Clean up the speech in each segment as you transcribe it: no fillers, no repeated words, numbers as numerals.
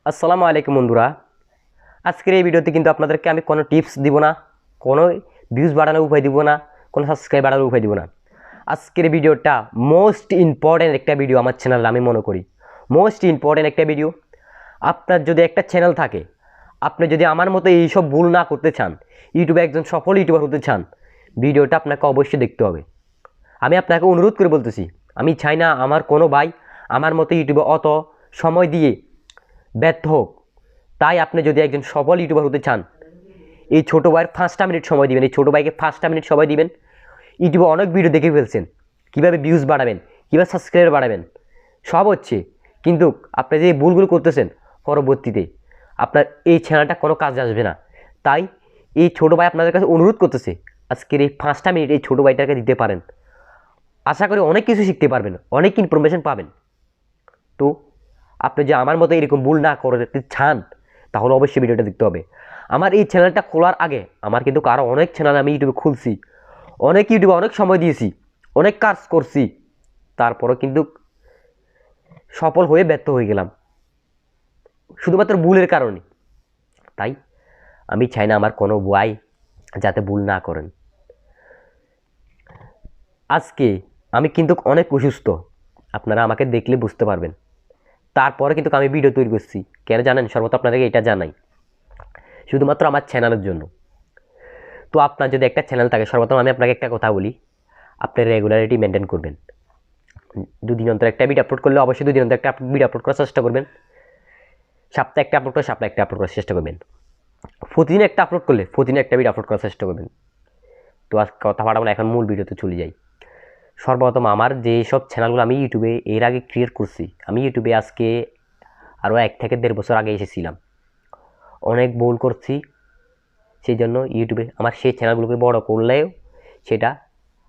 আসসালামু আলাইকুম বন্ধুরা। আজকের এই ভিডিওতে কিন্তু আপনাদেরকে আমি কোনো টিপস দিব না, কোনো ভিউজ বাড়ানোর উপায় দিব না, কোনো সাবস্ক্রাইব বাড়ানোর উপায় দিব না। আজকের ভিডিওটা মোস্ট ইম্পর্ট্যান্ট একটা ভিডিও আমার চ্যানেলে আমি মনে করি। মোস্ট ইম্পর্ট্যান্ট একটা ভিডিও। আপনার যদি একটা চ্যানেল থাকে, আপনি যদি আমার মতো এইসব ভুল না করতে চান, ইউটিউবে একজন সফল ইউটিউবার হতে চান, ভিডিওটা আপনাকে অবশ্যই দেখতে হবে। আমি আপনাকে অনুরোধ করে বলতেছি, আমি চাই না আমার কোনো ভাই আমার মতো ইউটিউবে অত সময় দিয়ে ব্যর্থ হোক। তাই আপনি যদি একজন সফল ইউটিউবার হতে চান, এই ছোটো ভাইয়ের 5টা মিনিট সময় দিবেন। এই ছোটো ভাইকে 5টা মিনিট সময় দিবেন। ইউটিউবে অনেক ভিডিও দেখে ফেলছেন, কীভাবে ভিউজ বাড়াবেন, কীভাবে সাবস্ক্রাইবার বাড়াবেন, সব হচ্ছে। কিন্তু আপনি যে ভুলগুলো করতেছেন, পরবর্তীতে আপনার এই চ্যানেলটা কোনো কাজে আসবে না। তাই এই ছোটো ভাই আপনাদের কাছে অনুরোধ করতেছে, আজকের এই 5টা মিনিট এই ছোটো ভাইটাকে দিতে পারেন। আশা করি অনেক কিছু শিখতে পারবেন, অনেক ইনফরমেশন পাবেন। তো আপনি যে আমার মতো এরকম ভুল না করতে চান, তাহলে অবশ্যই ভিডিওটা দেখতে হবে। আমার এই চ্যানেলটা খোলার আগে আমার কিন্তু আরও অনেক চ্যানেল আমি ইউটিউবে খুলছি, অনেক ইউটিউবে অনেক সময় দিয়েছি, অনেক কাজ করছি, তারপরও কিন্তু সফল হয়ে ব্যর্থ হয়ে গেলাম শুধুমাত্র ভুলের কারণে। তাই আমি চাই না আমার কোনো ভাই যাতে ভুল না করেন। আজকে আমি কিন্তু অনেক অসুস্থ, আপনারা আমাকে দেখলে বুঝতে পারবেন। তারপরে কিন্তু আমি ভিডিও তৈরি করছি, কেন জানেন? সর্বত আপনাদেরকে এটা জানাই, শুধুমাত্র আমার চ্যানেলের জন্য। তো আপনার যদি একটা চ্যানেল থাকে, সর্বপ্রথম আমি আপনাকে একটা কথা বলি, আপনি রেগুলারিটি মেনটেন করবেন। দুদিন অন্তর একটা ভিডিও আপলোড করলে অবশ্যই দুদিন অন্তর একটা ভিডিও আপলোড করার চেষ্টা করবেন। সপ্তাহে একটা আপলোড করে সপ্তাহে একটা আপলোড করার চেষ্টা করবেন। প্রতিদিন একটা আপলোড করলে প্রতিদিন একটা ভিডিও আপলোড করার চেষ্টা করবেন। তো আজ কথা বাড়াবো না, এখন মূল ভিডিওতে চলে যাই। সর্বপ্রথম আমার যে সব চ্যানেলগুলো আমি ইউটিউবে এর আগে ক্রিয়েট করছি, আমি ইউটিউবে আজকে আরও 1 থেকে 1.5 বছর আগে এসেছিলাম। অনেক ভুল করছি, সেই জন্য ইউটিউবে আমার সেই চ্যানেলগুলোকে বড় করলেও সেটা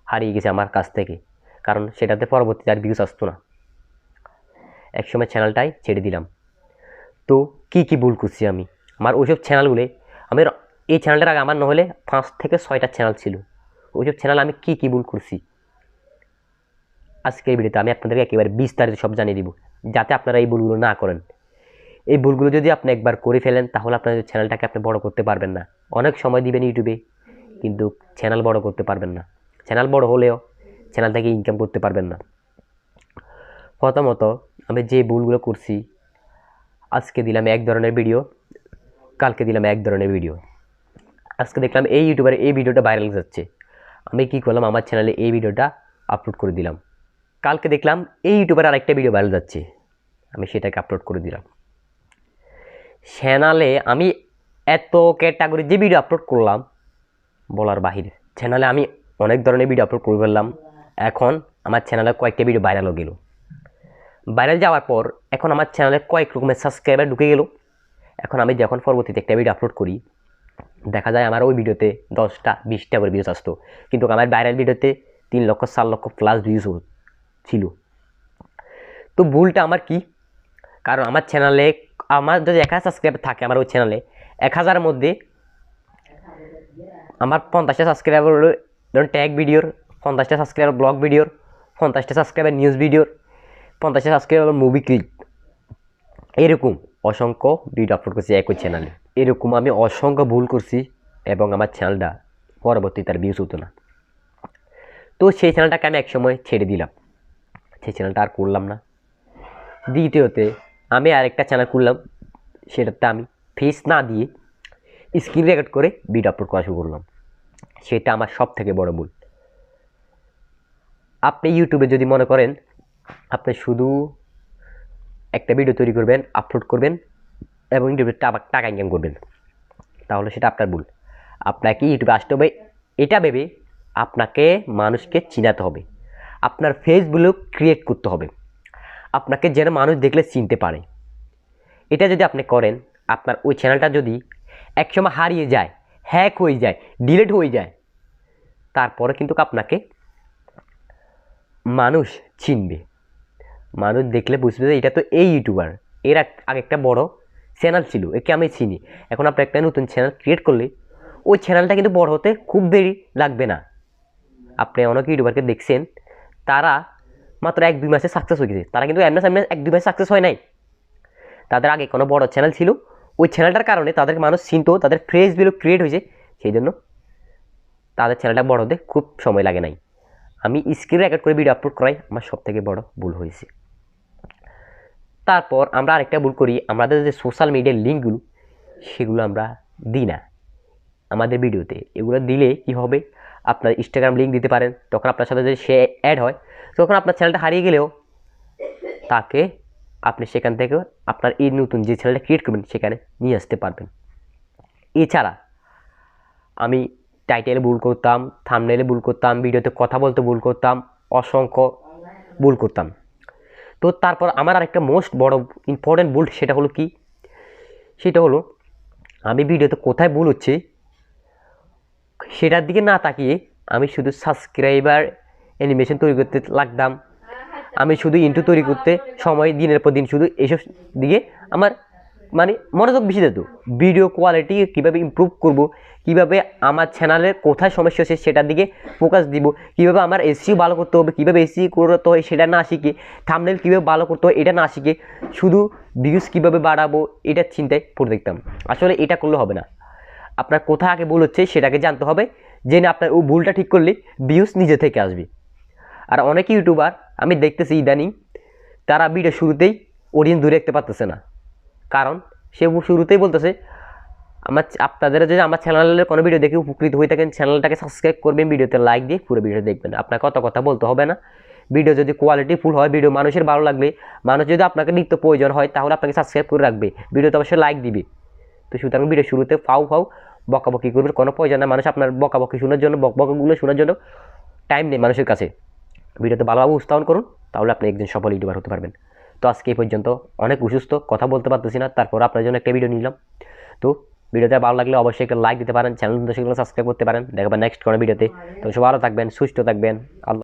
হারিয়ে গেছে আমার কাছ থেকে, কারণ সেটাতে পরবর্তীতে আর ভিউজ আসতো না। একসময় চ্যানেলটাই ছেড়ে দিলাম। তো কী ভুল করছি আমি, আমার ওইসব চ্যানেলগুলো, আমি এই চ্যানেলটার আগে আমার নহলে 5 থেকে 6টা চ্যানেল ছিল। ওইসব চ্যানেল আমি কী ভুল করছি আজকের ভিডিওতে আমি আপনাদেরকে একেবারে বিস্তারিত সব জানিয়ে দিব, যাতে আপনারা এই ভুলগুলো না করেন। এই ভুলগুলো যদি আপনি একবার করে ফেলেন, তাহলে আপনার চ্যানেলটাকে আপনি বড় করতে পারবেন না। অনেক সময় দিবেন ইউটিউবে, কিন্তু চ্যানেল বড় করতে পারবেন না। চ্যানেল বড় হলেও চ্যানেল থেকে ইনকাম করতে পারবেন না। প্রথমত আমি যে ভুলগুলো করছি, আজকে দিলাম এক ধরনের ভিডিও, কালকে দিলাম এক ধরনের ভিডিও। আজকে দেখলাম এই ইউটিউবারে এই ভিডিওটা ভাইরাল যাচ্ছে, আমি কি করলাম, আমার চ্যানেলে এই ভিডিওটা আপলোড করে দিলাম। কালকে দেখলাম এই ইউটিউবার আরেকটা ভিডিও ভাইরাল যাচ্ছে, আমি সেটাকে আপলোড করে দিলাম। চ্যানেলে আমি এত ক্যাটাগরি যে ভিডিও আপলোড করলাম বলার বাহিরে। চ্যানেলে আমি অনেক ধরনের ভিডিও আপলোড করে ফেললাম। এখন আমার চ্যানেলে কয়েকটা ভিডিও ভাইরালও গেল। ভাইরাল যাওয়ার পর এখন আমার চ্যানেলে কয়েক রকমের সাবস্ক্রাইবার ঢুকে গেল। এখন আমি যখন পরবর্তীতে একটা ভিডিও আপলোড করি, দেখা যায় আমার ওই ভিডিওতে 10টা 20টা করে ভিউজ আসতো, কিন্তু আমার ভাইরাল ভিডিওতে 3 লক্ষ 4 লক্ষ প্লাস ভিউজ ছিল। তো ভুলটা আমার কি? কারণ আমার চ্যানেলে আমার যদি 1000 সাবস্ক্রাইবার থাকে, আমার ওই চ্যানেলে 1000-এর মধ্যে আমার 50টা সাবস্ক্রাইবার হলো ধরুন ট্যাগ ভিডিওর, 50টা সাবস্ক্রাইবার ব্লগ ভিডিওর, 50টা সাবস্ক্রাইবার নিউজ ভিডিওর, 50টা সাবস্ক্রাইবার মুভি ক্লিপ। এরকম অসংখ্য ভিডিও আপলোড করছি একই চ্যানেলে। এরকম আমি অসংখ্য ভুল করছি এবং আমার চ্যানেলটা পরবর্তীতে তার ভিউজ হতো না। তো সেই চ্যানেলটাকে আমি একসময় ছেড়ে দিলাম, সেই চ্যানেলটা আর করলাম না। দ্বিতীয়তে আমি আরেকটা চ্যানেল করলাম, সেটাতে আমি ফেস না দিয়ে স্ক্রিন রেকর্ড করে ভিডিও আপলোড করা শুরু করলাম। সেটা আমার সব থেকে বড় ভুল। আপনি ইউটিউবে যদি মনে করেন আপনি শুধু একটা ভিডিও তৈরি করবেন, আপলোড করবেন এবং ইউটিউবে টাকা ইনকাম করবেন, তাহলে সেটা আপনার ভুল। আপনাকে ইউটিউবে আসতে হবে এটা ভেবে আপনাকে মানুষকে চিনাতে হবে, আপনার ফেসগুলো ক্রিয়েট করতে হবে, আপনাকে যেন মানুষ দেখলে চিনতে পারে। এটা যদি আপনি করেন, আপনার ওই চ্যানেলটা যদি একসময় হারিয়ে যায়, হ্যাক হয়ে যায়, ডিলিট হয়ে যায়, তারপরে কিন্তু আপনাকে মানুষ চিনবে। মানুষ দেখলে বুঝবে যে এটা তো এই ইউটিউবার, এর আগে একটা বড় চ্যানেল ছিল, একে আমি চিনি। এখন আপনি একটা নতুন চ্যানেল ক্রিয়েট করলে ওই চ্যানেলটা কিন্তু বড় হতে খুব দেরি লাগবে না। আপনি অনেক ইউটিউবারকে দেখছেন, তারা মাত্র 1-2 মাসে সাকসেস হয়ে গেছে, তারা কিন্তু এমনি 1-2 মাসে সাকসেস হয় নাই, তাদের আগে কোনো বড় চ্যানেল ছিল, ওই চ্যানেলটার কারণে তাদেরকে মানুষ চিনতো, তাদের ফ্রেজ ভ্যালু ক্রিয়েট হয়েছে, সেই জন্য তাদের চ্যানেলটা বড় হতে খুব সময় লাগে নাই। আমি স্ক্রিন রেকর্ড করে ভিডিও আপলোড করাই আমার সবথেকে বড় ভুল হয়েছে। তারপর আমরা আরেকটা ভুল করি, আমাদের যে সোশ্যাল মিডিয়ার লিঙ্কগুলো সেগুলো আমরা দিই না আমাদের ভিডিওতে। এগুলো দিলে কি হবে, আপনার ইনস্টাগ্রাম লিঙ্ক দিতে পারেন, তখন আপনার সাথে যদি সে অ্যাড হয় তখন আপনার চ্যানেলটা হারিয়ে গেলেও তাকে আপনি সেখান থেকে আপনার এই নতুন যে চ্যানেলটা ক্রিয়েট করবেন সেখানে নিয়ে আসতে পারবেন। এছাড়া আমি টাইটেলে ভুল করতাম, থাম্বনেলে ভুল করতাম, ভিডিওতে কথা বলতে ভুল করতাম, অসংখ্য ভুল করতাম। তো তারপর আমার আরেকটা মোস্ট বড় ইম্পর্টেন্ট ভুল, সেটা হলো কি, সেটা হলো আমি ভিডিওতে কোথায় ভুল হচ্ছে সেটার দিকে না তাকিয়ে আমি শুধু সাবস্ক্রাইবার অ্যানিমেশন তৈরি করতে লাগতাম। আমি শুধু ইন্ট্রো তৈরি করতে সময় দিনের পর দিন শুধু এইসব দিকে আমার মানে মনোযোগ বেশি দিত। ভিডিও কোয়ালিটি কীভাবে ইমপ্রুভ করব, কীভাবে আমার চ্যানেলের কোথায় সমস্যা হচ্ছে সেটার দিকে ফোকাস দিব, কীভাবে আমার এসইও ভালো করতে হবে, কীভাবে এসইও করতে হয় সেটা না শিখে, থাম্বনেল কীভাবে ভালো করতে হয় এটা না শিখে শুধু ভিউজ কীভাবে বাড়াবো এটার চিন্তায় পড়ে দেখতাম। আসলে এটা করলে হবে না, আপনার কোথায় আগে ভুল হচ্ছে সেটাকে জানতে হবে, জেনে আপনার ও ভুলটা ঠিক করলে ভিউজ নিজে থেকে আসবে। আর অনেক ইউটিউবার আমি দেখতেছি ইদানিং তারা ভিডিও শুরুতেই অডিয়েন্স ধরে রাখতে পারতেছে না, কারণ সে শুরুতেই বলতেছে আপনাদের যদি আমার চ্যানেলের কোনো ভিডিও দেখে উপকৃত হয়ে থাকেন চ্যানেলটাকে সাবস্ক্রাইব করবেন, ভিডিওতে লাইক দিয়ে পুরো ভিডিও দেখবেন। আপনাকে কত কথা বলতে হবে না, ভিডিও যদি কোয়ালিটি ফুল হয়, ভিডিও মানুষের ভালো লাগলে, মানুষ যদি আপনাকে নিত্য প্রয়োজন হয় তাহলে আপনাকে সাবস্ক্রাইব করে রাখবে, ভিডিওতে অবশ্যই লাইক দিবে। তো সুতরাং ভিডিও শুরুতে ফাউ বকাবকি করবে কোনো প্রয়োজন না, মানুষ আপনার বকাবকি শোনার জন্য বকবকগুলো শোনার জন্য টাইম নেই মানুষের কাছে। ভিডিওতে ভালোভাবে উপস্থাপন করুন, তাহলে আপনি একজন সফল ইউটিউবার হতে পারবেন। তো আজকে এই পর্যন্ত, অনেক অসুস্থ, কথা বলতে পারতেছি না, তারপর আপনার জন্য একটা ভিডিও নিলাম। তো ভিডিওটা ভালো লাগলে অবশ্যই একটা লাইক দিতে পারেন, চ্যানেল সাবস্ক্রাইব করতে পারেন। দেখাবেন নেক্সট কোনো ভিডিওতে। তো সব ভালো থাকবেন, সুস্থ থাকবেন। আল্লাহ।